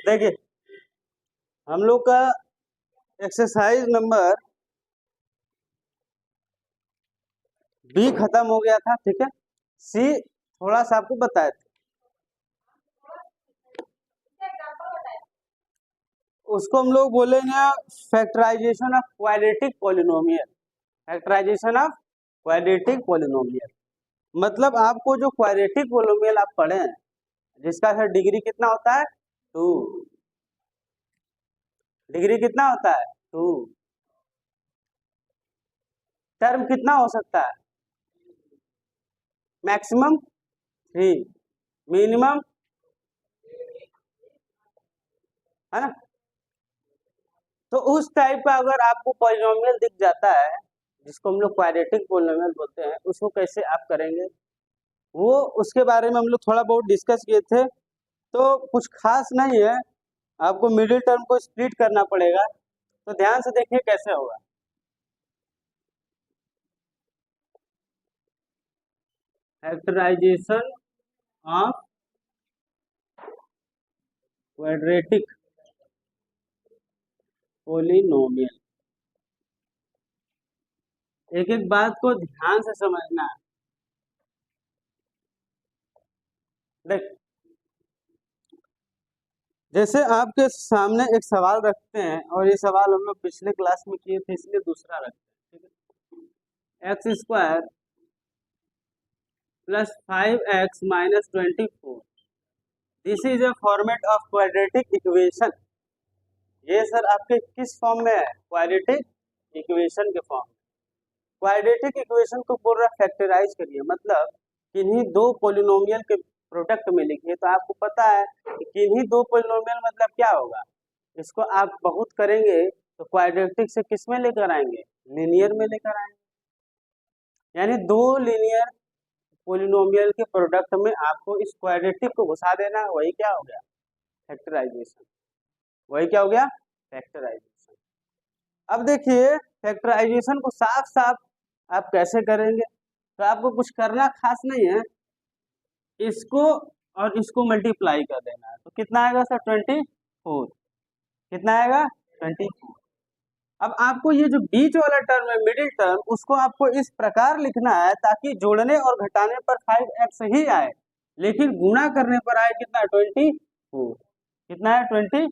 देखिए, हम लोग का एक्सरसाइज नंबर बी खत्म हो गया था, ठीक है। सी थोड़ा सा आपको बताया था, उसको हम लोग बोलेंगे factorization of quadratic polynomial. Factorization of quadratic polynomial मतलब आपको जो क्वाड्रेटिक पॉलिनोमियल आप पढ़े हैं, जिसका सर डिग्री कितना होता है 2, डिग्री कितना होता है 2, टर्म कितना हो सकता है मैक्सिमम 3, मिनिमम, है ना। तो उस टाइप का अगर आपको पॉलिनोमियल दिख जाता है, जिसको हम लोग क्वाड्रेटिक पॉलिनोमियल बोलते हैं, उसको कैसे आप करेंगे, वो उसके बारे में हम लोग थोड़ा बहुत डिस्कस किए थे। तो कुछ खास नहीं है, आपको मिडिल टर्म को स्प्लिट करना पड़ेगा। तो ध्यान से देखिए कैसे होगा। फैक्टराइजेशन ऑफ क्वाड्रेटिक पॉलिनोमियल, एक एक बात को ध्यान से समझना है। देख, जैसे आपके सामने एक सवाल रखते हैं, और ये सवाल हम लोग पिछले क्लास में किए थे, इसलिए दूसरा रखते हैं, ठीक है। X square plus 5x minus 24, this is a format of quadratic equation. ये सर आपके किस फॉर्म में है, क्वाड्रेटिक इक्वेशन के फॉर्म। क्वाड्रेटिक इक्वेशन को पूरा फैक्टराइज करिए, मतलब किन्हीं दो पोलिनोमियल के प्रोडक्ट में लिखिए। तो आपको पता है कि किन्हीं दो पोलिनोमियल मतलब क्या होगा, इसको आप बहुत करेंगे तो क्वाड्रेटिक से किस में लेकर आएंगे, लीनियर में लेकर आएंगे। यानी दो लीनियर पोलिनोमियल के प्रोडक्ट में आपको इस क्वाड्रेटिक को घुसा देना, वही क्या हो गया फैक्टराइजेशन, वही क्या हो गया फैक्टराइजेशन। अब देखिए फैक्टराइजेशन को साफ साफ आप कैसे करेंगे। तो आपको कुछ करना खास नहीं है, इसको और इसको मल्टीप्लाई कर देना है। तो कितना आएगा सर 24, कितना आएगा 24। अब आपको ये जो बीच वाला टर्म है मिडिल टर्म, उसको आपको इस प्रकार लिखना है ताकि जोड़ने और घटाने पर 5x ही आए, लेकिन गुणा करने पर आए कितना 24, कितना है 24।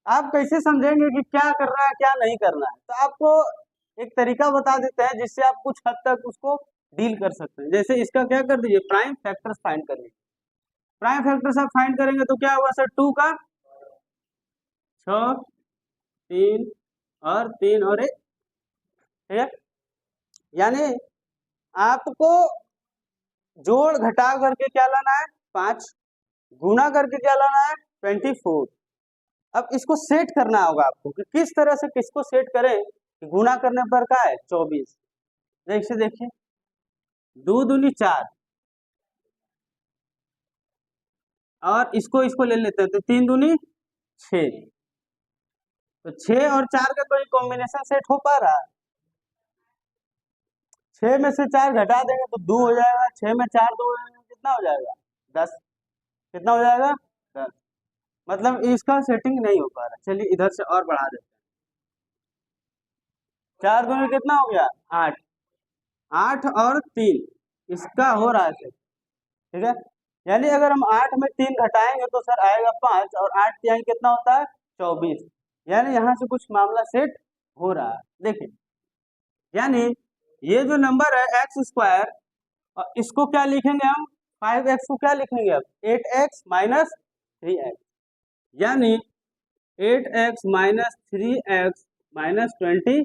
आप कैसे समझेंगे कि क्या करना है क्या नहीं करना है। तो आपको एक तरीका बता देते हैं जिससे आप कुछ हद तक उसको डील कर सकते हैं। जैसे इसका क्या कर दीजिए, प्राइम फैक्टर्स फाइंड कर लीजिए। प्राइम फैक्टर्स आप फाइंड करेंगे तो क्या होगा सर, 2 का 6, 3 और 3 और 1, ठीक है। यानी आपको जोड़ घटा करके क्या लाना है 5, गुना करके क्या लाना है 24। अब इसको सेट करना होगा आपको कि किस तरह से किसको सेट करें कि गुना करने पर क्या है 24। देखिए देखिए, 2 दूनी 4, और इसको इसको ले लेते हैं तो 3 दूनी 6। तो 6 और 4 का कोई कॉम्बिनेशन सेट हो पा रहा है, 6 में से 4 घटा देंगे तो 2 हो जाएगा, 6 में 4 2 कितना हो जाएगा 10, कितना हो जाएगा 10। मतलब इसका सेटिंग नहीं हो पा रहा। चलिए इधर से और बढ़ा देते हैं, 4 दूनी कितना हो गया 8, 8 और 3 इसका हो रहा है, ठीक है। यानी अगर हम 8 में 3 घटाएंगे तो सर आएगा 5, और 8 तिहाई कितना होता है 24। यानी यहाँ से कुछ मामला सेट हो रहा है। देखिए, यानी ये जो नंबर है एक्स स्क्वायर, इसको क्या लिखेंगे हम, 5x को क्या लिखेंगे अब 8x माइनस 3x, यानी 8x माइनस 3x माइनस 20।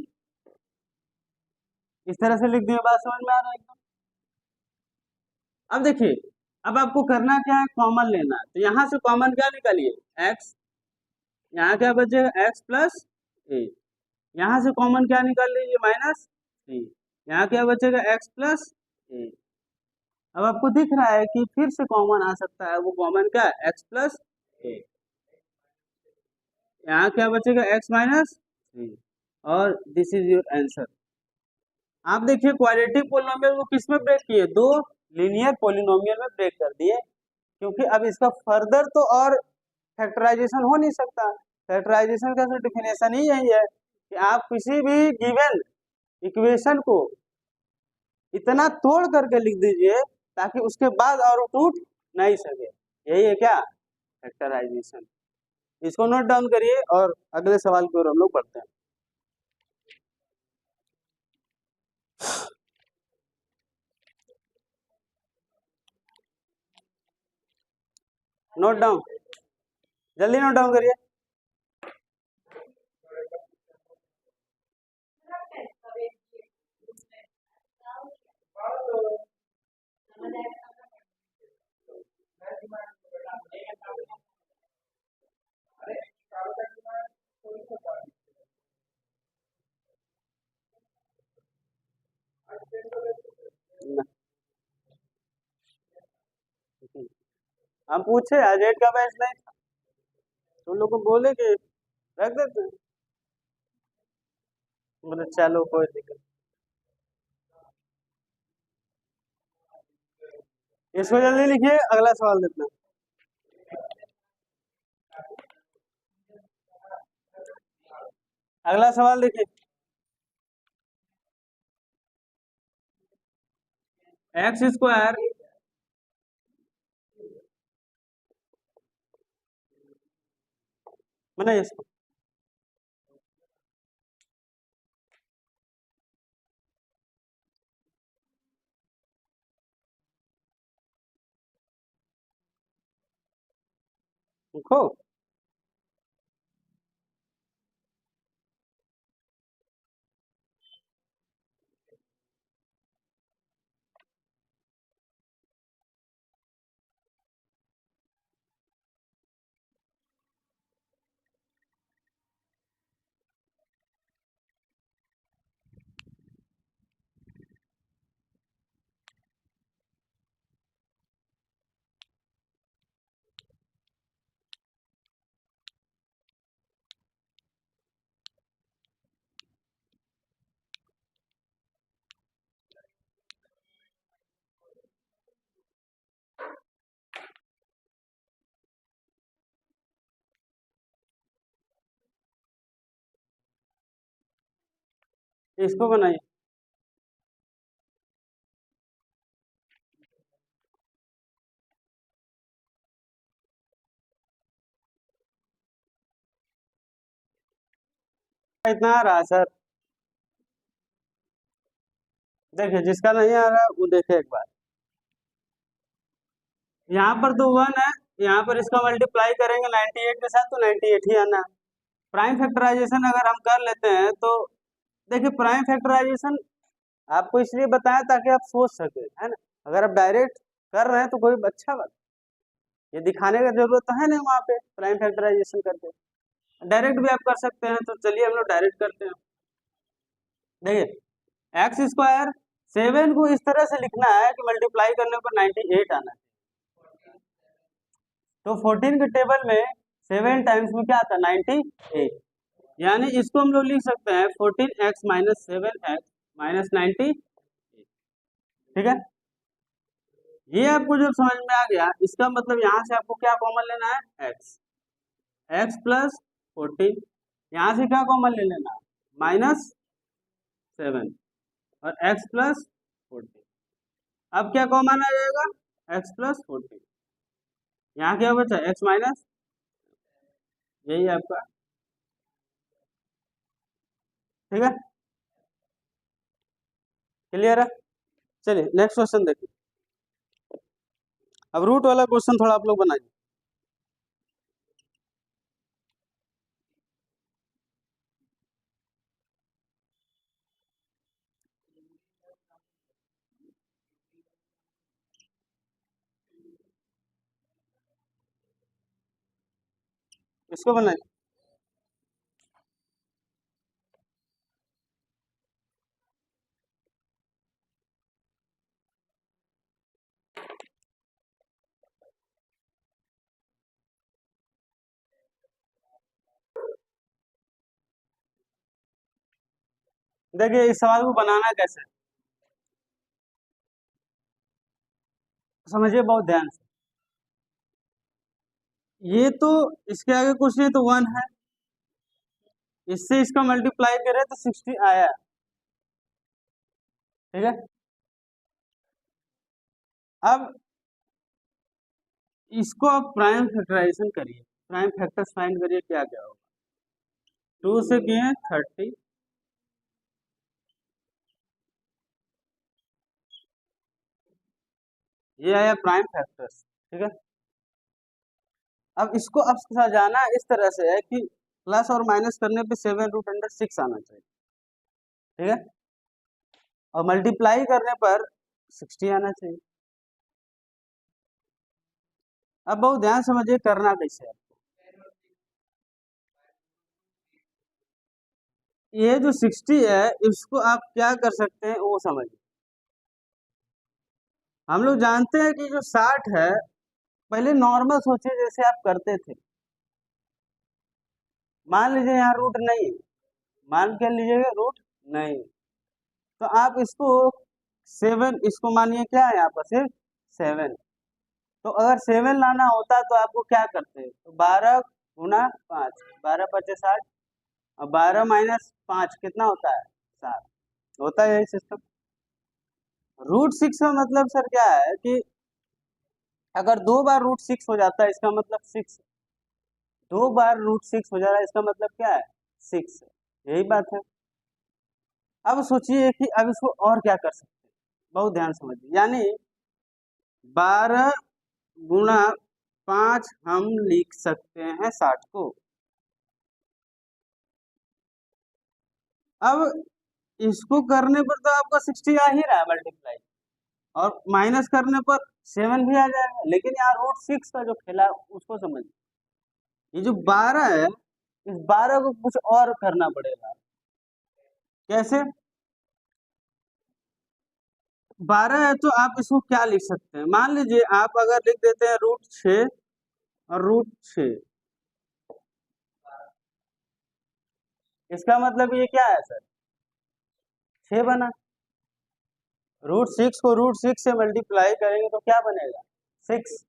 इस तरह से लिख दिए, बात समझ में आ रहा है एकदम। अब देखिए, अब आपको करना क्या है, कॉमन लेना है। तो यहाँ से कॉमन क्या निकालिए x, यहाँ क्या बचेगा x प्लस 8, यहाँ से कॉमन क्या निकाल लीजिए माइनस 3, यहाँ क्या बचेगा x प्लस 8। अब आपको दिख रहा है कि फिर से कॉमन आ सकता है, वो कॉमन क्या है x प्लस 8, यहाँ क्या बचेगा x माइनस 3, और दिस इज योर आंसर। आप देखिए क्वाड्रेटिक पोलिनोमियल को किस में ब्रेक किए, दो लीनियर पोलिनोमियल में ब्रेक कर दिए, क्योंकि अब इसका फर्दर तो और फैक्टराइजेशन हो नहीं सकता। फैक्टराइजेशन का डेफिनेशन ही यही है कि आप किसी भी गिवन इक्वेशन को इतना तोड़ करके लिख दीजिए ताकि उसके बाद और वो टूट नहीं सके, यही है क्या, फैक्टराइजेशन। इसको नोट डाउन करिए और अगले सवाल की ओर हम लोग बढ़ते हैं। नोट डाउन, जल्दी नोट डाउन करिए। हम पूछे आज रेट का बैच नहीं था, तो लोग को बोले कि रख देते हैं, बोले चलो कोई दिक्कत। इसको जल्दी लिखिए, अगला सवाल देते हैं। अगला सवाल देखिए, एक्स स्क्वायर बनाइए इसको, लिखो। इसको बनाइए, इतना आ रहा है सर, देखिए जिसका नहीं आ रहा वो देखे एक बार। यहाँ पर तो 1 है, यहाँ पर इसका मल्टीप्लाई करेंगे 98 के साथ तो 98 ही आना है। प्राइम फैक्टराइजेशन अगर हम कर लेते हैं तो देखिए, प्राइम फैक्टराइजेशन आपको इसलिए बताया ताकि आप सोच सके, है ना। अगर आप डायरेक्ट कर रहे हैं तो कोई अच्छा बात, ये दिखाने का जरूरत तो है नहीं वहाँ पे प्राइम फैक्टराइजेशन करके, डायरेक्ट भी आप कर सकते हैं। तो चलिए हम लोग डायरेक्ट करते हैं। देखिए एक्स स्क्वायर 7 को इस तरह से लिखना है कि मल्टीप्लाई करने पर 98 आना है। तो 14 के टेबल में 7 टाइम्स में क्या आता है, 98, यानी इसको हम लोग लिख सकते हैं 14x माइनस 7x माइनस 90। ठीक है, ये आपको जो समझ में आ गया, इसका मतलब यहाँ से आपको क्या कॉमन लेना है, x प्लस 14, यहाँ से क्या कॉमन ले लेना है, माइनस 7 और x प्लस 14। अब क्या कॉमन आ जाएगा, x प्लस 14, यहाँ क्या बचा, x माइनस, यही आपका। ठीक है, क्लियर है। चलिए नेक्स्ट क्वेश्चन देखिए। अब रूट वाला क्वेश्चन थोड़ा आप लोग बनाइए। इसको बनाइए। देखिए इस सवाल को बनाना कैसे है। समझिए बहुत ध्यान से। ये तो इसके आगे कुछ नहीं तो 1 है, इससे इसका मल्टीप्लाई करें तो 60 आया, ठीक है। अब इसको आप प्राइम फैक्टराइजेशन करिए, प्राइम फैक्टर्स फाइंड करिए क्या क्या होगा। 2 से किए 30, ये आया प्राइम फैक्टर्स, ठीक है। अब इसको अब सजाना इस तरह से है कि प्लस और माइनस करने पे 7√6 आना चाहिए, ठीक है, और मल्टीप्लाई करने पर 60 आना चाहिए। अब बहुत ध्यान समझिए करना कैसे है। ये जो 60 है इसको आप क्या कर सकते हैं वो समझिए। हम लोग जानते हैं कि जो 60 है, पहले नॉर्मल सोचिए जैसे आप करते थे। मान लीजिए यहाँ रूट नहीं, मान के लीजिएगा रूट नहीं, तो आप इसको 7, इसको मानिए क्या है यहाँ पर सिर्फ 7। तो अगर 7 लाना होता तो आपको क्या करते, तो 12 गुना 5, 12 × 5 = 60, और 12 - 5 कितना होता है, 7 होता है, यही सिस्टम। √6 का मतलब सर क्या है कि अगर 2 बार √6 हो जाता है इसका मतलब 6, 2 बार √6 हो जा रहा है इसका मतलब क्या है, 6, यही बात है। अब सोचिए कि अब इसको और क्या कर सकते हैं, बहुत ध्यान समझिए। यानी 12 गुना 5 हम लिख सकते हैं 60 को। अब इसको करने पर तो आपका 60 आ ही रहा है मल्टीप्लाई, और माइनस करने पर 7 भी आ जाएगा, लेकिन यहाँ √6 का जो खेला उसको समझिए। ये जो 12 है, इस 12 को कुछ और करना पड़ेगा। कैसे, 12 है तो आप इसको क्या लिख सकते हैं, मान लीजिए आप अगर लिख देते हैं √6 और √6, इसका मतलब ये क्या है सर, 6 बना। √6 को √6 से मल्टीप्लाई करेंगे तो क्या बनेगा, 6।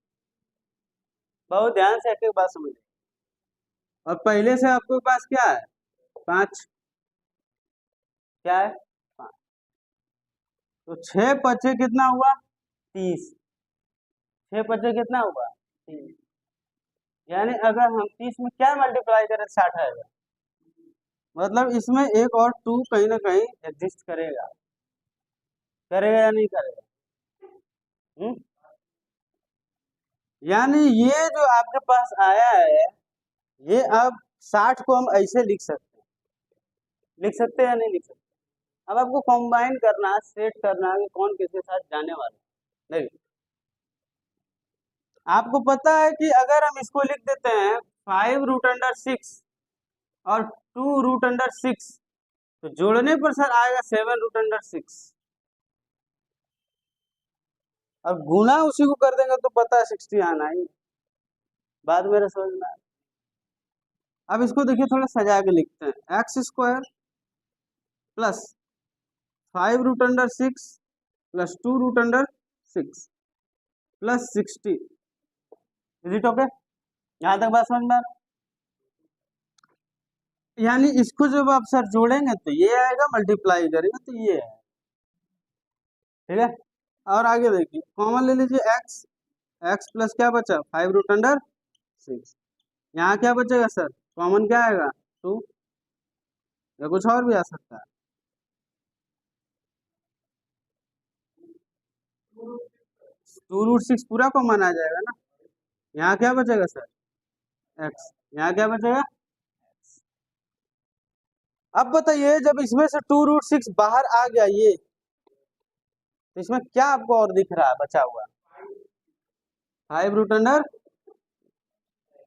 बहुत ध्यान से एक एक बात समझिए। और पहले से आपके पास क्या है, 5, क्या है 5, तो 6 × 5 कितना हुआ, 30, 6 × 5 कितना हुआ, 30। यानी अगर हम 30 में क्या मल्टीप्लाई करें 60 आएगा, मतलब इसमें एक और 2 कहीं ना कहीं एग्जिस्ट करेगा, करेगा या नहीं करेगा। हुँ? यानी ये जो आपके पास आया है, ये अब 60 को हम ऐसे लिख सकते हैं, लिख सकते हैं या नहीं लिख सकते। अब आपको कंबाइन करना है, सेट करना है कि कौन किसके साथ जाने वाला है। नहीं, आपको पता है कि अगर हम इसको लिख देते हैं 5√6 और 2√6, तो जोड़ने पर सर आएगा 7√6, और गुना उसी को कर देंगे तो पता है 60 आना ही। बात मेरे समझ में आया। अब इसको देखिए थोड़ा सजा के लिखते हैं, x² plus 5√6 plus 2√6 plus 60। Is it okay, यहाँ तक बात समझ में आ रहा? यानी इसको जब आप सर जोड़ेंगे तो ये आएगा, मल्टीप्लाई करेंगे तो ये है, ठीक है। और आगे देखिए कॉमन ले लीजिए x, x प्लस क्या बचा 5√6, यहाँ क्या बचेगा सर, कॉमन क्या आएगा 2, या कुछ और भी आ सकता है। 2√6 पूरा कॉमन आ जाएगा ना, यहाँ क्या बचेगा सर x, यहाँ क्या बचेगा। अब बताइए जब इसमें से 2√6 बाहर आ गया ये, तो इसमें क्या आपको और दिख रहा है बचा हुआ, 5√6,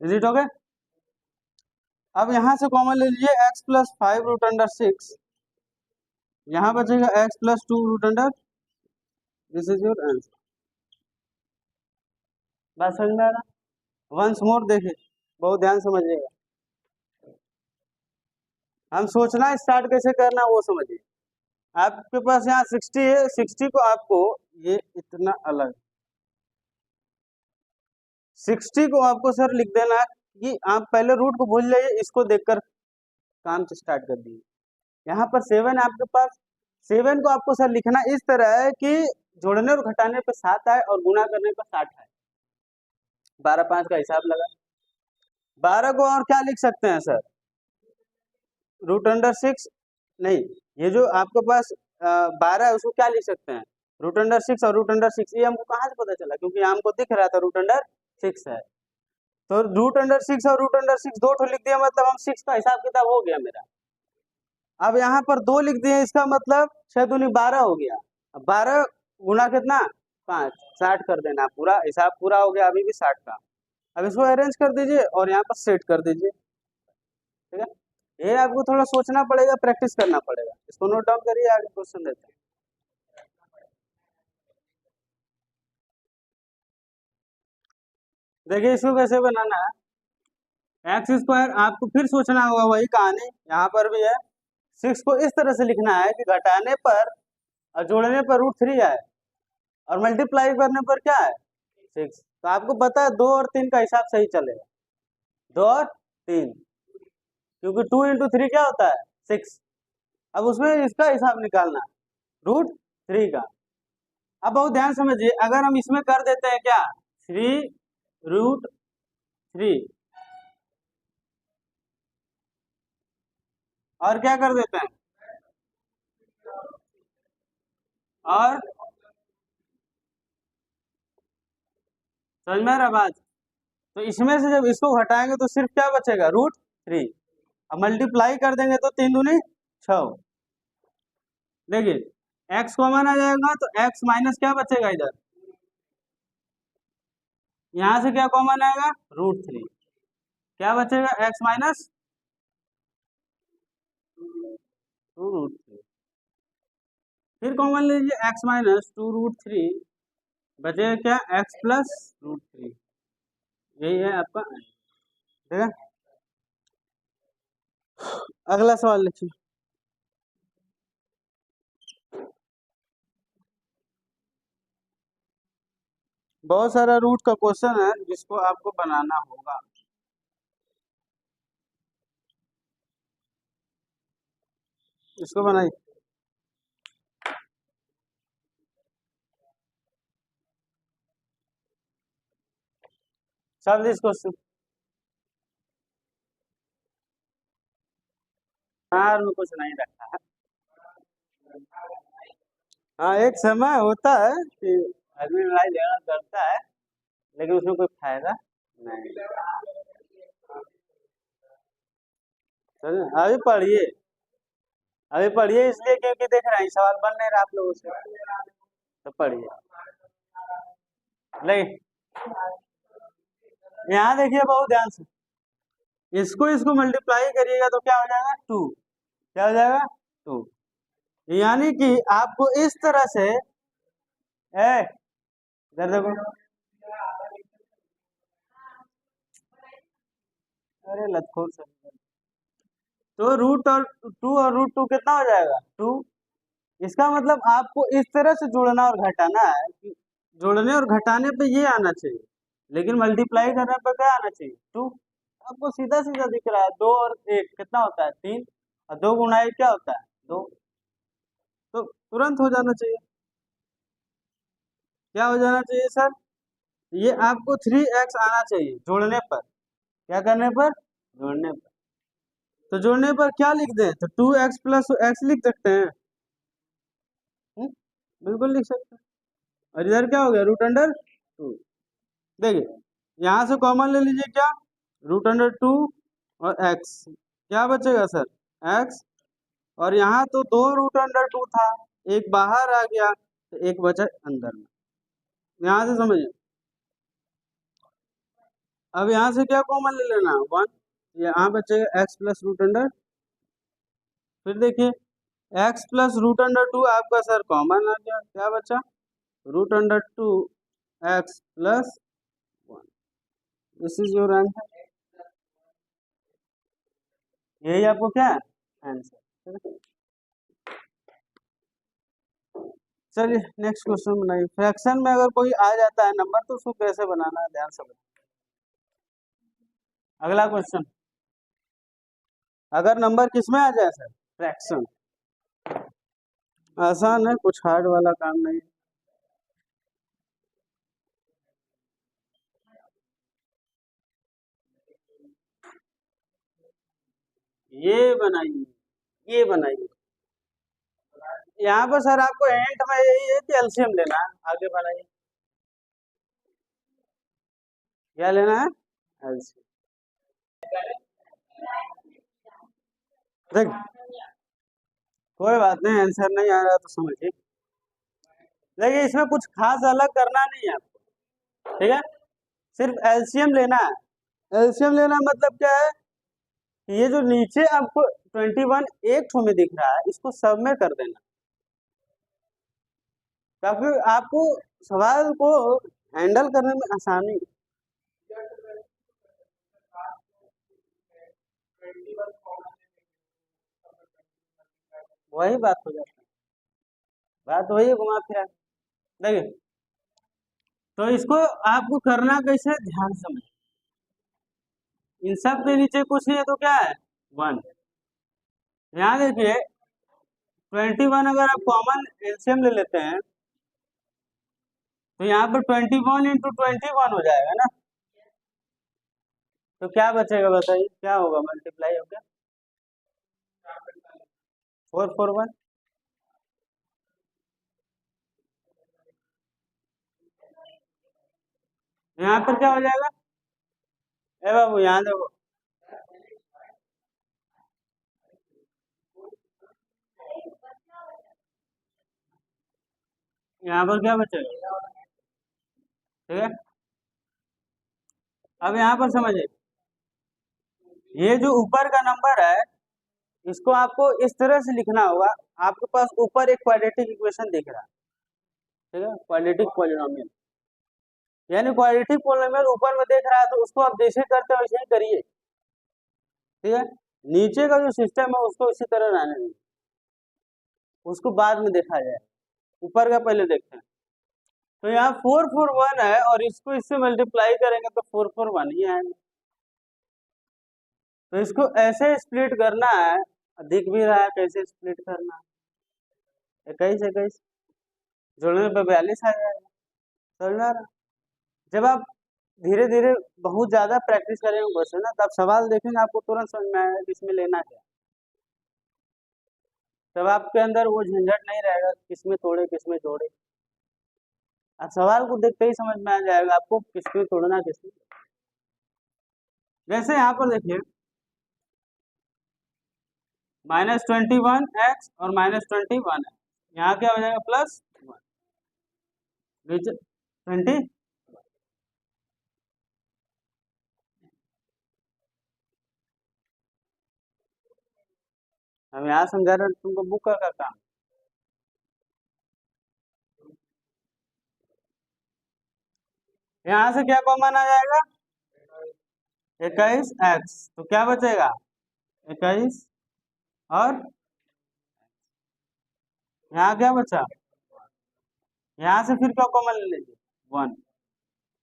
इज इट ओके। अब यहाँ से कॉमन ले लीजिए x प्लस 5√6, यहाँ बचेगा x plus 2√, this is your answer. बात समझ में आ रहा, वंस मोर देखिए, बहुत ध्यान समझिएगा। हम सोचना स्टार्ट कैसे करना वो समझिए। आपके पास यहाँ 60 है, 60 को आपको ये इतना अलग, 60 को आपको सर लिख देना कि आप पहले रूट को भूल जाइए, इसको देखकर काम स्टार्ट कर दीजिए। यहाँ पर 7 है आपके पास, 7 को आपको सर लिखना इस तरह है कि जोड़ने और घटाने पे 7 आए और गुणा करने पे 60 आए। 12 5 का हिसाब लगा। 12 को और क्या लिख सकते हैं सर, √6 नहीं, ये जो आपके पास 12 है उसको क्या लिख सकते हैं, √6 और √6। ये हमको कहाँ से पता चला, क्योंकि हमको दिख रहा था √6 है, तो √6 और √6 दो ठो लिख दिया, मतलब हम 6 का हिसाब किताब हो गया मेरा। अब यहाँ पर 2 लिख दिए, इसका मतलब 6 दूनी 12 हो गया। अब 12 गुना कितना 5, 60 कर देना, पूरा हिसाब पूरा हो गया, अभी भी 60 का। अब इसको अरेंज कर दीजिए और यहाँ पर सेट कर दीजिए, ठीक है। ये आपको थोड़ा सोचना पड़ेगा, प्रैक्टिस करना पड़ेगा। इसको नोट डाउन करिए, आगे क्वेश्चन देते हैं। देखिए इसको कैसे बनाना है, x² आपको फिर सोचना होगा, वही कहानी यहाँ पर भी है। 6 को इस तरह से लिखना है कि घटाने पर और जोड़ने पर √3 आए और मल्टीप्लाई करने पर क्या है 6। तो आपको पता है 2 और 3 का हिसाब सही चलेगा, 2 और 3, क्योंकि 2 × 3 क्या होता है 6। अब उसमें इसका हिसाब निकालना √3 का। अब बहुत ध्यान समझिए, अगर हम इसमें कर देते हैं क्या 3√3 और क्या कर देते हैं और समझ में आ रहा बात। तो इसमें से जब इसको घटाएंगे तो सिर्फ क्या बचेगा √3। अब मल्टीप्लाई कर देंगे तो 3 दूनी 6। देखिए x कॉमन आ जाएगा तो x माइनस क्या बचेगा इधर, यहां से क्या कॉमन आएगा √3, क्या बचेगा x माइनस 2√3। फिर कॉमन लीजिए x माइनस 2√3, बचेगा क्या x प्लस √3। यही है आपका, ठीक है। अगला सवाल लिखिए। बहुत सारा रूट का क्वेश्चन है जिसको आपको बनाना होगा। इसको बनाइए। सब दिस क्वेश्चन में कुछ नहीं रखा है। हाँ एक समय होता है कि आदमी लड़ाई झगड़ा करता है, लेकिन उसमें कोई फायदा नहीं। अभी पढ़िए, अभी पढ़िए, इसलिए क्योंकि देख रहे हैं सवाल बन नहीं रहा आप लोगों से, तो पढ़िए। नहीं यहाँ देखिए बहुत ध्यान से, इसको मल्टीप्लाई करिएगा तो क्या हो जाएगा 2, क्या हो जाएगा 2। यानी कि आपको इस तरह से इधर देखो, अरे लतखोर से, तो √2 और √2 कितना हो जाएगा 2। इसका मतलब आपको इस तरह से जोड़ना और घटाना है कि जोड़ने और घटाने पे ये आना चाहिए, लेकिन मल्टीप्लाई करने पे क्या आना चाहिए 2। आपको सीधा सीधा दिख रहा है, 2 और 1 कितना होता है 3, और 2 गुणा 1 क्या होता है 2, तो तुरंत हो जाना चाहिए। क्या हो जाना चाहिए सर, ये आपको 3x आना चाहिए जोड़ने पर, क्या करने पर जोड़ने पर। तो जोड़ने पर क्या लिख दें, तो 2x प्लस x लिख सकते हैं, बिल्कुल लिख सकते हैं। और इधर क्या हो गया √2। देखिए यहाँ से कॉमन ले लीजिए, क्या √2 और x, क्या बचेगा सर x, और यहाँ तो 2 √2 था, एक बाहर आ गया तो एक बचा अंदर में, यहाँ से समझिए। अब यहाँ से क्या कॉमन ले लेना 1, यहाँ बचेगा x प्लस √2। फिर देखिए x प्लस √2 आपका सर कॉमन आ गया, क्या बचा √2 x plus 1। This is your answer, यही आपको क्या है आंसर। चलिए नेक्स्ट क्वेश्चन बनाइए। फ्रैक्शन में अगर कोई आ जाता है नंबर तो उसको कैसे बनाना है ध्यान से बताइए। अगला क्वेश्चन, अगर नंबर किस में आ जाए सर, फ्रैक्शन। आसान है, कुछ हार्ड वाला काम नहीं। ये बनाइए। यहाँ पर सर आपको एंड में यही है कि एलसीएम लेना है। आगे बनाइए, क्या लेना है, एलसीएम। देख, कोई बात नहीं, आंसर नहीं आ रहा तो समझिए, लेकिन इसमें कुछ खास अलग करना नहीं है आपको, ठीक है। सिर्फ एलसीएम लेना है। एलसीएम लेना मतलब क्या है, ये जो नीचे आपको 21 एक ठो में दिख रहा है, इसको सब में कर देना, ताकि आपको सवाल को हैंडल करने में आसानी। वही बात हो जाती है, बात वही घुमा फिरा। देखिए, तो इसको आपको करना कैसे, ध्यान से समझ। इन सब के नीचे कुछ नहीं है तो क्या है, 1। यहाँ देखिए 21 अगर आप कॉमन एलसीएम ले लेते हैं तो यहाँ पर 21 इंटू 21 हो जाएगा ना। तो क्या बचेगा बताइए, क्या होगा, मल्टीप्लाई हो गया 441। यहाँ पर क्या हो जाएगा, ए बाबू यहाँ देखो, यहाँ पर क्या बचेगा, ठीक है। अब यहाँ पर समझिए, ये जो ऊपर का नंबर है इसको आपको इस तरह से लिखना होगा। आपके पास ऊपर एक क्वाड्रेटिक इक्वेशन दिख रहा है, ठीक है, क्वाड्रेटिक पॉलिनोमियल, यानी क्वाड्रेटिक पॉलिनोमियल ऊपर में देख रहा है तो उसको आप जैसे करते हो वैसे ही करिए, ठीक है। नीचे का जो सिस्टम है उसको इसी तरह रहने दीजिए, उसको बाद में देखा जाए, ऊपर का पहले देखते हैं। तो यहाँ 441 है और इसको इससे मल्टीप्लाई करेंगे तो 441 ही आएगा। तो इसको ऐसे स्प्लिट करना है, दिख भी रहा है कैसे स्प्लिट करना है, 21 21 जोड़ने पे 42 आ जाएगा, समझ में आ रहा है? जब आप धीरे धीरे बहुत ज्यादा प्रैक्टिस करेंगे बस है ना, तब सवाल देखेंगे आपको तुरंत समझ में आएगा कि इसमें लेना क्या। तब आपके अंदर वो झंझट नहीं रहेगा किसमें तोड़े किसमें जोड़े। अब सवाल को देखते ही समझ में आ जाएगा आपको किसमें तोड़ना किसमें। जैसे यहाँ पर देखिए -21x और -21 है, यहाँ क्या हो जाएगा +1, नीचे 20। हम यहाँ समझा रहे हैं तुमको बुक का काम। यहाँ से क्या कॉमन आ जाएगा, 21x, तो क्या बचेगा 21, और यहाँ क्या बचा, यहाँ से फिर क्या कॉमन ले लीजिए 1,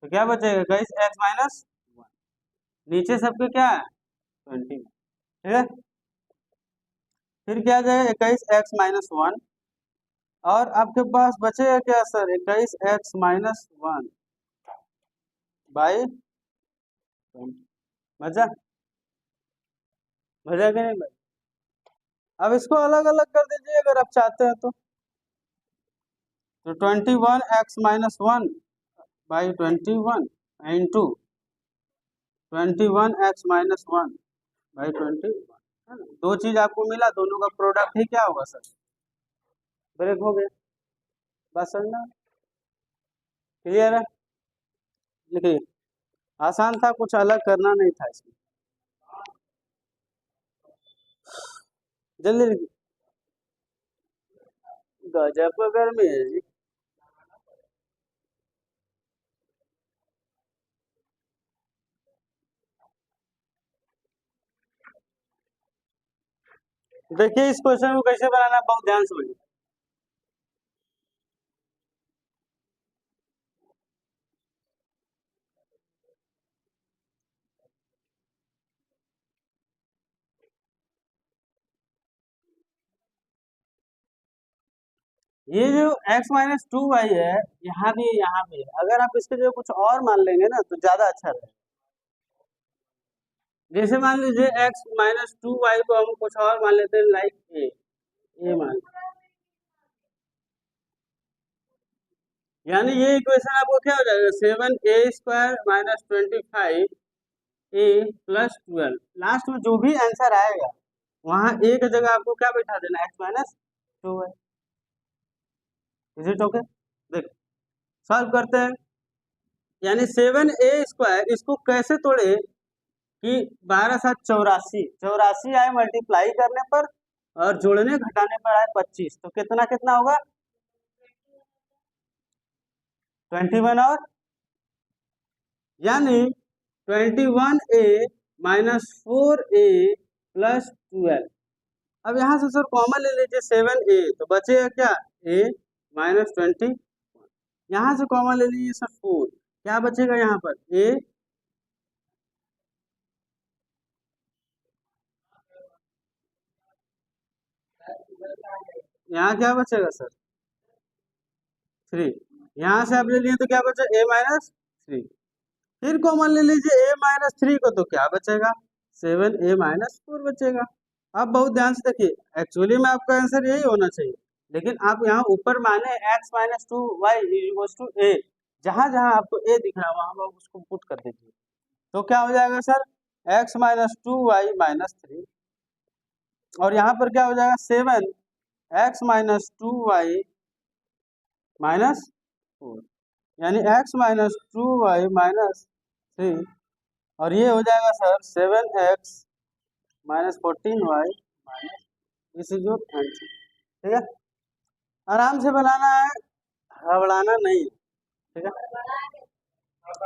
तो क्या बचेगा 21x -1, नीचे सबके क्या है 20, ठीक है। फिर क्या आ जाएगा 21x -1, और आपके पास बचेगा क्या सर 21x-1 बाई 20। मजा, मजा के नहीं भाई। अब इसको अलग अलग कर दीजिए अगर आप चाहते हैं तो 21x-1 by 21 into 21x-1 by 21, दो चीज आपको मिला, दोनों का प्रोडक्ट ही क्या होगा सर, ब्रेक हो गया, बस समझना, क्लियर है। लिखिए, आसान था, कुछ अलग करना नहीं था इसमें, जल्दी लिखिए। गजब गर्मी है। देखिए इस क्वेश्चन को कैसे बनाना है, बहुत ध्यान से समझिए। ये जो x माइनस टू वाई है, यहाँ भी यहाँ भी है। अगर आप इसके जो कुछ और मान लेंगे ना तो ज्यादा अच्छा रहेगा। जैसे मान लीजिए x माइनस टू वाई को हम कुछ और मान लेते हैं, लाइक ए मान, यानी ये इक्वेशन आपको क्या हो जाएगा, 7a² minus 25a plus 12। Last में जो भी आंसर आएगा वहां ए की जगह आपको क्या बैठा देना, x minus two y. Is it okay? देख सॉल्व करते हैं। यानी 7a², इसको कैसे तोड़े कि 12×7 = 84, 84 आए मल्टीप्लाई करने पर और जोड़ने घटाने पर आए 25, तो कितना कितना होगा 21, और यानी 21a माइनस 4a प्लस 12। अब यहाँ से सर कॉमन ले लीजिए 7a, तो बचेगा क्या a माइनस 20, यहाँ से कॉमन ले लीजिए सर 4, क्या बचेगा यहाँ पर a, यहाँ क्या बचेगा सर 3, यहाँ से आप ले लिए तो क्या बचा a माइनस 3, फिर कॉमन ले लीजिए a माइनस 3 को, तो क्या बचेगा 7a माइनस 4 बचेगा। आप बहुत ध्यान से देखिए, एक्चुअली में आपका आंसर यही होना चाहिए, लेकिन आप यहाँ ऊपर माने x minus two y equal to a, जहां जहां आपको a दिख रहा है वहां आप उसको पुट कर दीजिए, तो क्या हो जाएगा sir x minus two y minus 3, और यहाँ पर क्या हो जाएगा 7x minus two y minus 4, यानी x minus two y minus 3, और ये हो जाएगा sir 7x minus 14y minus, this is your answer. ठीक है, आराम से बनाना है, हड़बड़ाना नहीं, ठीक है,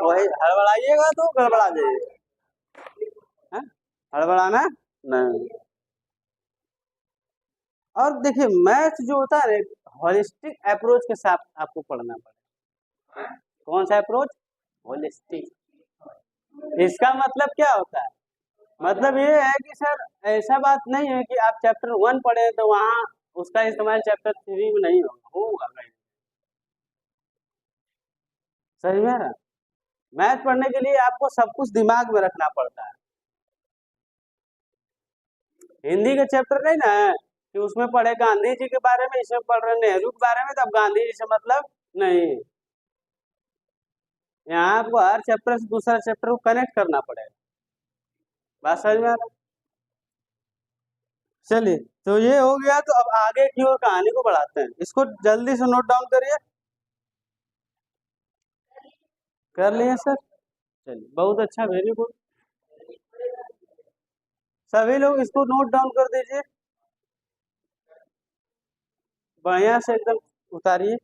वही हड़बड़ाइएगा तो गड़बड़ा जाइएगा, हड़बड़ाना नहीं। और देखिए मैथ जो होता है हॉलिस्टिक अप्रोच के साथ आपको पढ़ना पड़ेगा। कौन सा अप्रोच? हॉलिस्टिक। इसका मतलब क्या होता है, मतलब ये है कि सर ऐसा बात नहीं है कि आप चैप्टर 1 पढ़े तो वहां उसका इस्तेमाल चैप्टर 3 में नहीं होगा कहीं। सही है ना? मैथ पढ़ने के लिए आपको सब कुछ दिमाग में रखना पड़ता है। हिंदी के चैप्टर नहीं ना है कि उसमें पढ़े गांधी जी के बारे में, इसमें पढ़ रहे नेहरू के बारे में, तब गांधी जी से मतलब नहीं। यहाँ आपको हर चैप्टर से दूसरा चैप्टर को कनेक्ट करना पड़ेगा। बात समझ में आ रहा है? चलिए, तो ये हो गया, तो अब आगे की ओर कहानी को बढ़ाते हैं। इसको जल्दी से नोट डाउन करिए। कर लिए सर? चलिए बहुत अच्छा, वेरी गुड। सभी लोग इसको नोट डाउन कर दीजिए, बढ़िया से एकदम उतारिए।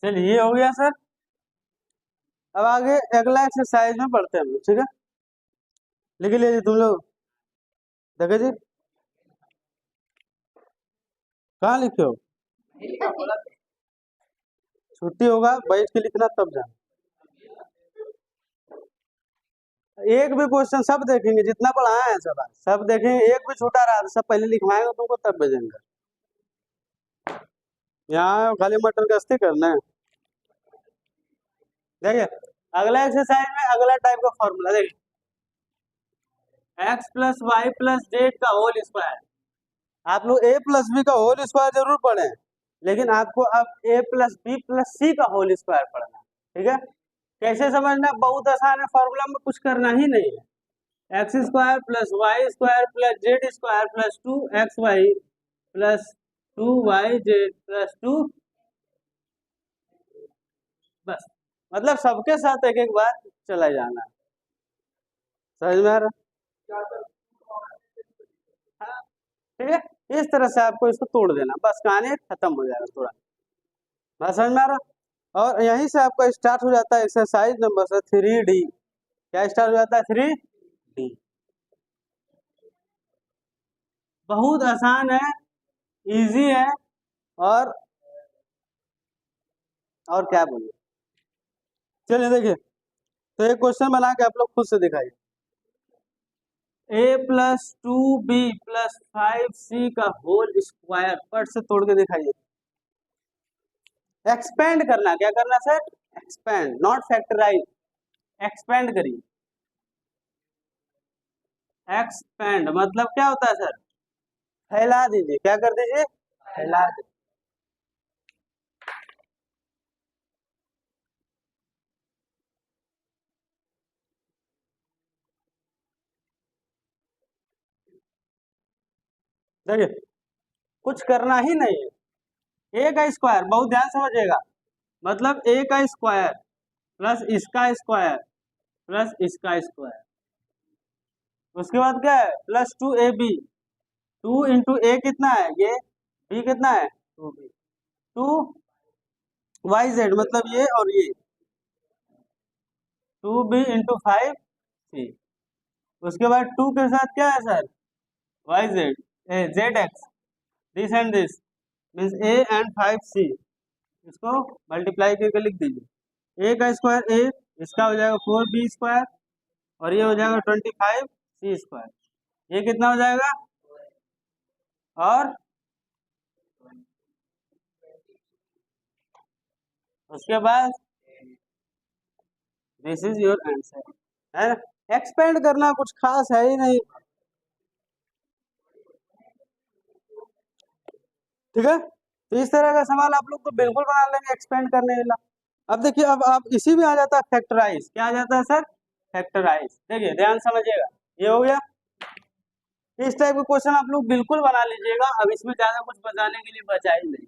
चलिए ये हो गया सर। अब आगे अगला एक्सरसाइज में पढ़ते हैं हम लोग, ठीक है? लिख लीजिए तुम लोग, देखो जी कहाँ लिखे हो, छुट्टी होगा बैठ के लिखना तब जाना। एक भी क्वेश्चन सब देखेंगे, जितना पढ़ाए हैं सब देखेंगे, एक भी छूटा रहा तो सब पहले लिखवाएंगे तुमको तब भेजेंगे। यहाँ खाली मटर गश्ती करना है। देखिए अगला एक्सरसाइज में अगला टाइप का फॉर्मूला देखिए, x plus y plus z का होल स्क्वायर। आप लोग a प्लस बी का होल स्क्वायर जरूर पढ़े, लेकिन आपको अब a plus b plus c का होल स्क्वायर पढ़ना, ठीक है? कैसे समझना, बहुत आसान है, फॉर्मूला में कुछ करना ही नहीं है। X square plus y square plus z square plus 2xy plus 2yz plus 2, बस, मतलब सबके साथ एक एक बार चला जाना है। समझ में आ रहा? हाँ, ठीक है। इस तरह से आपको इसको तोड़ देना, बस कहानी खत्म हो जाएगा थोड़ा, बात समझ में आ रहा। और यहीं से आपका स्टार्ट हो जाता है एक्सरसाइज नंबर 3D। क्या स्टार्ट हो जाता है? 3D। बहुत आसान है, इजी है, और क्या बोलिए। चलिए देखिए, तो एक क्वेश्चन बना के आप लोग खुद से दिखाइए। a+2b+5c का होल स्क्वायर पट से तोड़ के दिखाइए। एक्सपेंड करना, क्या करना sir? Expand, not factorize, expand करिए। एक्सपेंड मतलब क्या होता है सर? फैला दीजिए, क्या कर दीजिए? फैला दीजिए। देखिए, कुछ करना ही नहीं है। ए का स्क्वायर, बहुत ध्यान समझिएगा, मतलब ए का स्क्वायर प्लस इसका स्क्वायर प्लस इसका स्क्वायर, उसके बाद क्या है? +2ab, 2 इंटू ए कितना है? ये बी कितना है? 2b, 2yz मतलब ये और ये, 2b इंटू 5c, उसके बाद 2 के साथ क्या है sir? yz, zx, this and this means a and 5c, इसको मल्टीप्लाई करके लिख दीजिए। a का स्क्वायर a, इसका हो जाएगा 4b स्क्वायर, और ये हो जाएगा 25c स्क्वायर, ये कितना हो जाएगा? और उसके बाद दिस इज योर आंसर, है ना? एक्सपेंड करना कुछ खास है ही नहीं, ठीक है। तो इस तरह का सवाल आप लोग तो बिल्कुल बना लेंगे एक्सपेंड करने वाला। अब देखिए, अब आप इसी में आ जाता है फैक्टराइज। क्या आ जाता है सर? फैक्टराइज। देखिए ध्यान समझिएगा, ये हो गया। इस टाइप के क्वेश्चन आप लोग बिल्कुल बना लीजिएगा, अब इसमें ज्यादा कुछ बताने के लिए बचा ही नहीं।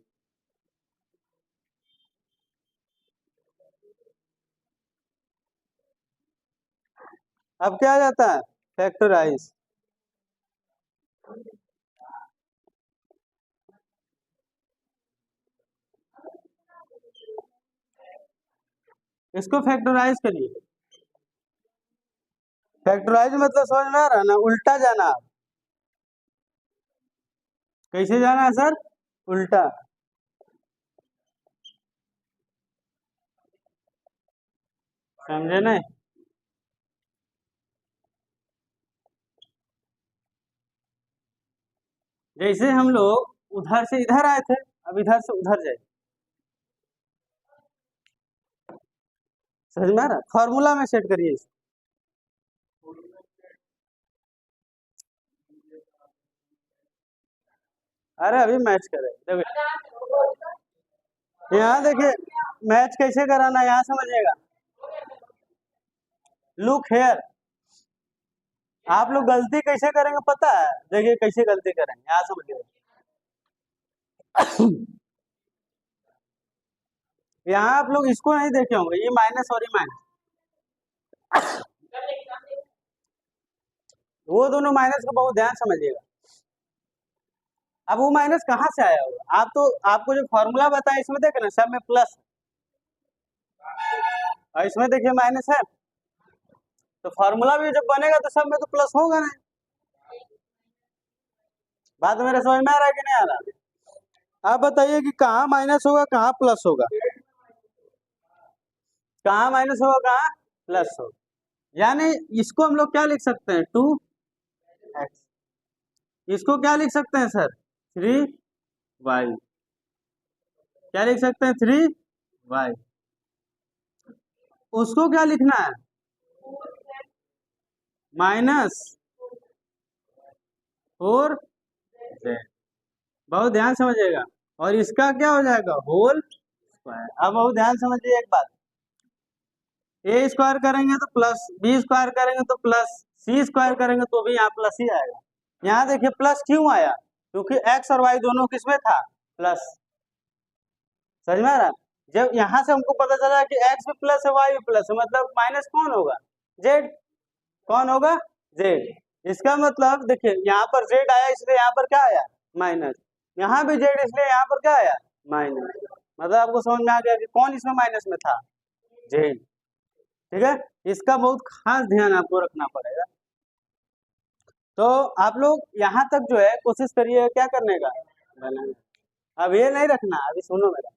अब क्या आ जाता है? फैक्टराइज। इसको फैक्टराइज करिए। फैक्टराइज मतलब समझ में आ रहा है ना? उल्टा जाना। कैसे जाना है सर? उल्टा। समझे नहीं? जैसे हम लोग उधर से इधर आए थे, अब इधर से उधर जाए, समझ में आ रहा है? फॉर्मूला में सेट करिए इसको। अरे अभी मैच करे, देखिए यहाँ देखिए, मैच कैसे कराना है यहाँ समझिएगा। लुक हेयर, आप लोग गलती कैसे करेंगे पता है? देखिए कैसे गलती करेंगे, यहाँ समझिएगा। यहाँ आप लोग इसको नहीं देखे होंगे, ये माइनस और ये माइनस, वो दोनों माइनस को बहुत ध्यान समझिएगा। अब वो माइनस कहाँ से आया होगा? आप तो, आपको जो फॉर्मूला बताया इसमें देखे ना, सब में प्लस, और इसमें देखिए माइनस है, तो फॉर्मूला भी जब बनेगा तो सब में तो प्लस होगा ना। बात मेरे समझ में आ रहा है कि नहीं आ रहा? आप बताइए कि कहाँ माइनस होगा, कहाँ प्लस होगा? कहाँ माइनस होगा, कहाँ प्लस होगा? यानी इसको हम लोग क्या लिख सकते हैं? 2x। इसको क्या लिख सकते हैं सर? 3y। क्या लिख सकते हैं? 3y। उसको क्या लिखना है? -4z। बहुत ध्यान समझिएगा। और इसका क्या हो जाएगा? Whole square. अब बहुत ध्यान समझिए एक बात, ए स्क्वायर करेंगे तो प्लस, बी स्क्वायर करेंगे तो प्लस, सी स्क्वायर करेंगे तो भी यहाँ प्लस ही आएगा। यहाँ देखिए प्लस क्यों आया? क्योंकि एक्स और वाई दोनों किसमें था? प्लस। समझ में आ रहा? जब यहाँ से हमको पता चला कि एक्स भी प्लस है वाई भी प्लस है, मतलब माइनस कौन होगा? जेड। कौन होगा? जेड। इसका मतलब देखिए यहाँ पर जेड आया, इसलिए यहाँ पर क्या आया? माइनस, यहाँ भी जेड इसलिए यहाँ पर क्या आया माइनस, मतलब आपको समझ में आ गया कि कौन इसमें माइनस में था, जेड। ठीक है, इसका बहुत खास ध्यान आपको रखना पड़ेगा। तो आप लोग यहाँ तक जो है कोशिश करिए क्या करने का, बनाने। अब ये नहीं रखना, अभी सुनो मेरा।